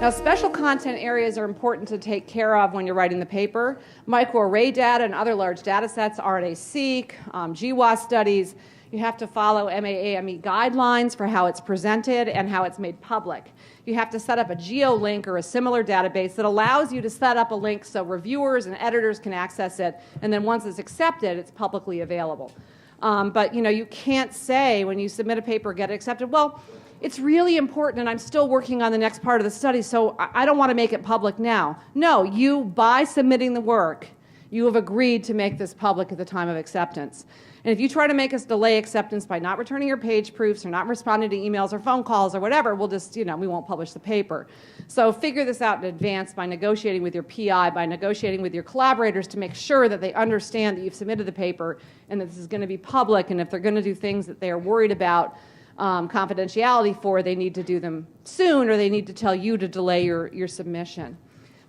Now, special content areas are important to take care of when you're writing the paper. Microarray data and other large data sets, RNA-seq, GWAS studies. You have to follow MAAME guidelines for how it's presented and how it's made public. You have to set up a GeoLink or a similar database that allows you to set up a link so reviewers and editors can access it, and then once it's accepted, it's publicly available. But you can't say when you submit a paper, get it accepted, well, it's really important and I'm still working on the next part of the study, so I don't want to make it public now. No, by submitting the work, you have agreed to make this public at the time of acceptance. And if you try to make us delay acceptance by not returning your page proofs or not responding to emails or phone calls or whatever, we'll just, we won't publish the paper. So figure this out in advance by negotiating with your PI, by negotiating with your collaborators to make sure that they understand that you've submitted the paper and that this is going to be public, and if they're going to do things that they are worried about confidentiality for, they need to do them soon, or they need to tell you to delay your submission.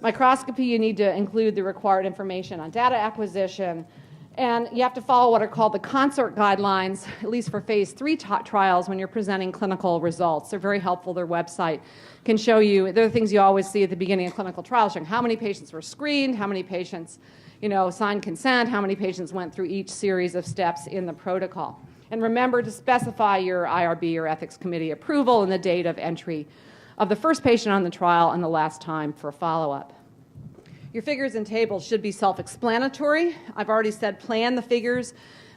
Microscopy, you need to include the required information on data acquisition, and you have to follow what are called the CONSORT guidelines, at least for phase 3 trials when you're presenting clinical results. They're very helpful. Their website can show you, they're the things you always see at the beginning of clinical trials, showing how many patients were screened, how many patients signed consent, how many patients went through each series of steps in the protocol. And remember to specify your IRB or ethics committee approval and the date of entry of the first patient on the trial and the last time for follow-up. Your figures and tables should be self-explanatory. I've already said plan the figures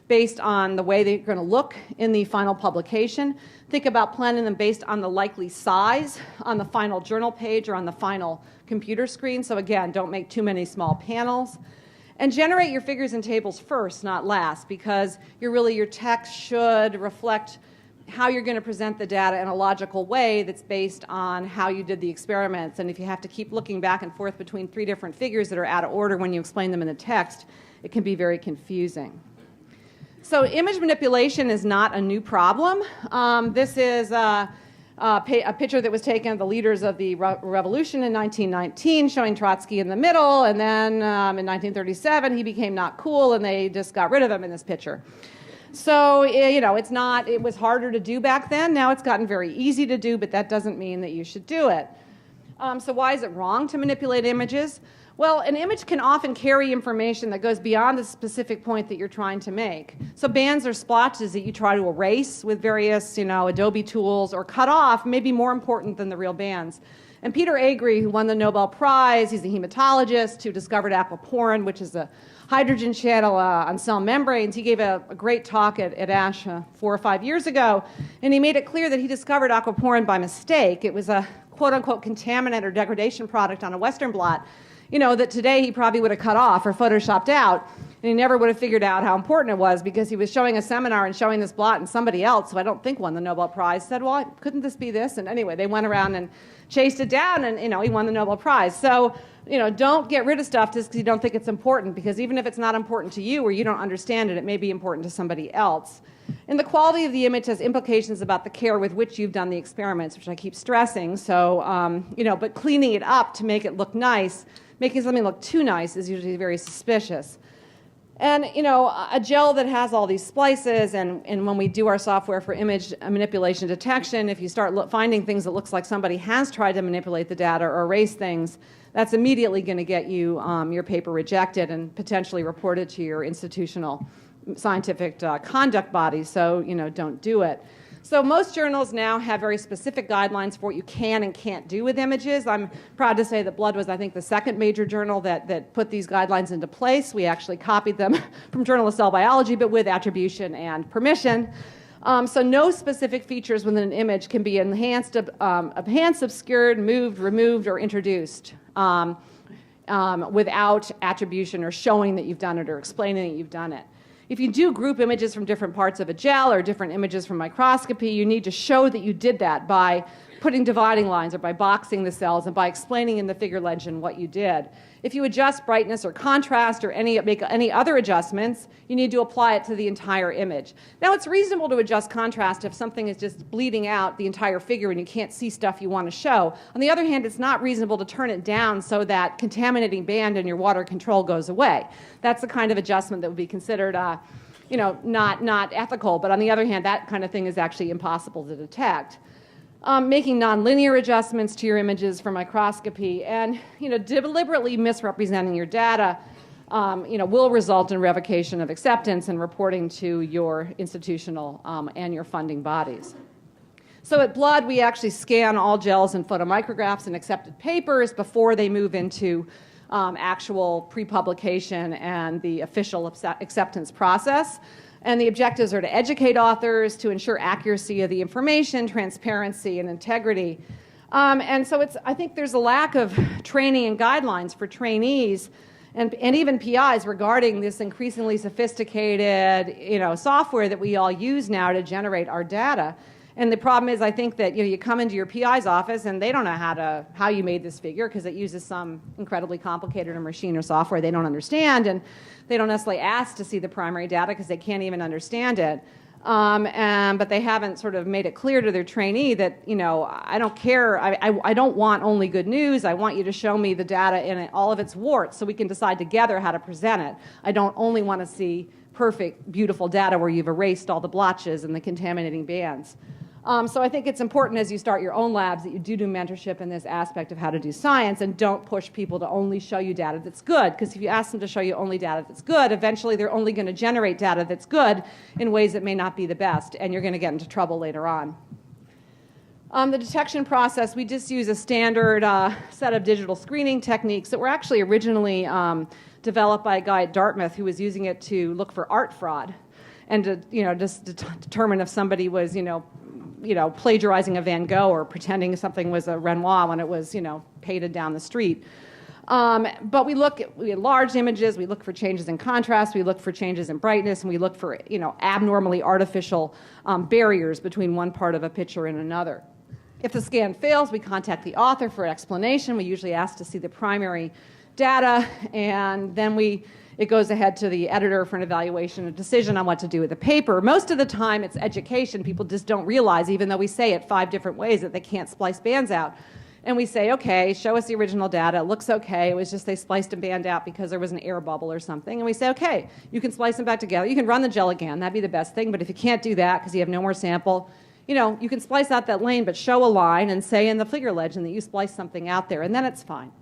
based on the way they're going to look in the final publication. Think about planning them based on the likely size on the final journal page or on the final computer screen. So again, don't make too many small panels. And generate your figures and tables first, not last, because your text should reflect how you're going to present the data in a logical way that's based on how you did the experiments. And if you have to keep looking back and forth between 3 different figures that are out of order when you explain them in the text, it can be very confusing. So image manipulation is not a new problem. This is a picture that was taken of the leaders of the revolution in 1919, showing Trotsky in the middle, and then in 1937 he became not cool and they just got rid of him in this picture. So, it was harder to do back then. Now it's gotten very easy to do, but that doesn't mean that you should do it. So why is it wrong to manipulate images? Well, an image can often carry information that goes beyond the specific point that you're trying to make. So bands or splotches that you try to erase with various, Adobe tools or cut off may be more important than the real bands. And Peter Agre, who won the Nobel Prize, he's a hematologist who discovered aquaporin, which is a hydrogen channel on cell membranes. He gave a great talk at ASH 4 or 5 years ago, and he made it clear that he discovered aquaporin by mistake. It was a quote-unquote contaminant or degradation product on a Western blot, that today he probably would have cut off or photoshopped out, and he never would have figured out how important it was, because he was showing a seminar and showing this blot, and somebody else, who I don't think won the Nobel Prize, said, well, couldn't this be this? And anyway, they went around and chased it down, and he won the Nobel Prize. So don't get rid of stuff just because you don't think it's important, because even if it's not important to you or you don't understand it, it may be important to somebody else. And the quality of the image has implications about the care with which you've done the experiments, which I keep stressing. So, but cleaning it up to make it look nice, making something look too nice is usually very suspicious. And, a gel that has all these splices, and when we do our software for image manipulation detection, if you start finding things that looks like somebody has tried to manipulate the data or erase things, that's immediately going to get you your paper rejected and potentially reported to your institutional scientific conduct body. So, don't do it. So most journals now have very specific guidelines for what you can and can't do with images. I'm proud to say that Blood was, I think, the second major journal that put these guidelines into place. We actually copied them from Journal of Cell Biology, but with attribution and permission. So no specific features within an image can be enhanced, obscured, moved, removed, or introduced without attribution or showing that you've done it or explaining that you've done it. If you do group images from different parts of a gel or different images from microscopy, you need to show that you did that by putting dividing lines or by boxing the cells and by explaining in the figure legend what you did. If you adjust brightness or contrast or make any other adjustments, you need to apply it to the entire image. Now, it's reasonable to adjust contrast if something is just bleeding out the entire figure and you can't see stuff you want to show. On the other hand, it's not reasonable to turn it down so that contaminating band in your water control goes away. That's the kind of adjustment that would be considered not ethical, but on the other hand, that kind of thing is actually impossible to detect. making nonlinear adjustments to your images for microscopy, and deliberately misrepresenting your data will result in revocation of acceptance and reporting to your institutional and your funding bodies. So at Blood, we actually scan all gels and photomicrographs and accepted papers before they move into actual pre-publication and the official acceptance process. And the objectives are to educate authors, to ensure accuracy of the information, transparency, and integrity. And so I think there's a lack of training and guidelines for trainees and even PIs regarding this increasingly sophisticated software that we all use now to generate our data. And the problem is, I think that you come into your PI's office and they don't know how you made this figure because it uses some incredibly complicated machine or software they don't understand, and they don't necessarily ask to see the primary data because they can't even understand it. But they haven't sort of made it clear to their trainee that I don't care. I don't want only good news. I want you to show me the data in all of its warts so we can decide together how to present it. I don't only want to see perfect, beautiful data where you've erased all the blotches and the contaminating bands. So I think it's important as you start your own labs that you do mentorship in this aspect of how to do science, and don't push people to only show you data that's good, because if you ask them to show you only data that's good, eventually they're only going to generate data that's good in ways that may not be the best, and you're going to get into trouble later on. The detection process, we just use a standard set of digital screening techniques that were actually originally developed by a guy at Dartmouth who was using it to look for art fraud and to determine if somebody was plagiarizing a Van Gogh or pretending something was a Renoir when it was painted down the street. But we had large images, we look for changes in contrast, we look for changes in brightness, and we look for abnormally artificial barriers between one part of a picture and another. If the scan fails, we contact the author for explanation. We usually ask to see the primary data, and then it goes ahead to the editor for an evaluation and decision on what to do with the paper. Most of the time, it's education. People just don't realize, even though we say it 5 different ways, that they can't splice bands out. And we say, okay, show us the original data. It looks okay. It was just they spliced a band out because there was an air bubble or something. And we say, okay, you can splice them back together. You can run the gel again. That'd be the best thing. But if you can't do that because you have no more sample, you can splice out that lane, but show a line and say in the figure legend that you spliced something out there, and then it's fine.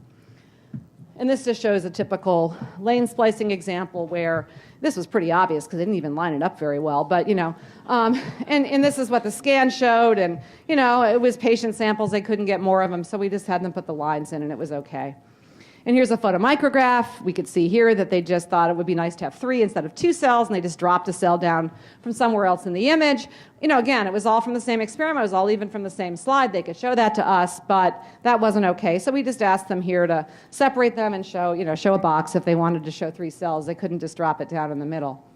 And this just shows a typical lane splicing example where this was pretty obvious because they didn't even line it up very well. But, and this is what the scan showed. And, it was patient samples. They couldn't get more of them. So we just had them put the lines in and it was okay. And here's a photomicrograph. We could see here that they just thought it would be nice to have 3 instead of 2 cells, and they just dropped a cell down from somewhere else in the image. Again, it was all from the same experiment. It was all even from the same slide. They could show that to us, but that wasn't okay. So we just asked them here to separate them and show a box if they wanted to show 3 cells. They couldn't just drop it down in the middle.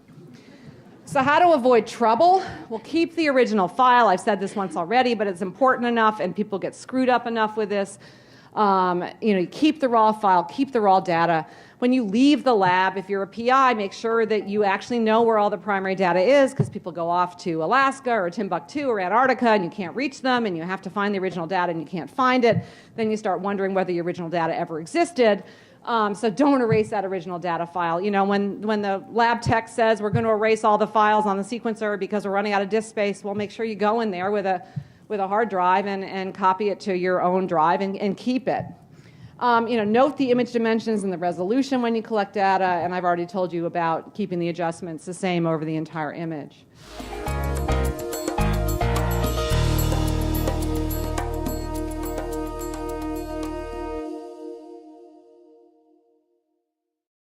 So how to avoid trouble? Well, keep the original file. I've said this once already, but it's important enough, and people get screwed up enough with this. Keep the raw file, keep the raw data. When you leave the lab, if you're a PI, make sure that you actually know where all the primary data is, because people go off to Alaska or Timbuktu or Antarctica and you can't reach them and you have to find the original data and you can't find it. Then you start wondering whether the original data ever existed. So don't erase that original data file. When the lab tech says we're going to erase all the files on the sequencer because we're running out of disk space, well, make sure you go in there with a hard drive and copy it to your own drive and keep it. Note the image dimensions and the resolution when you collect data, and I've already told you about keeping the adjustments the same over the entire image.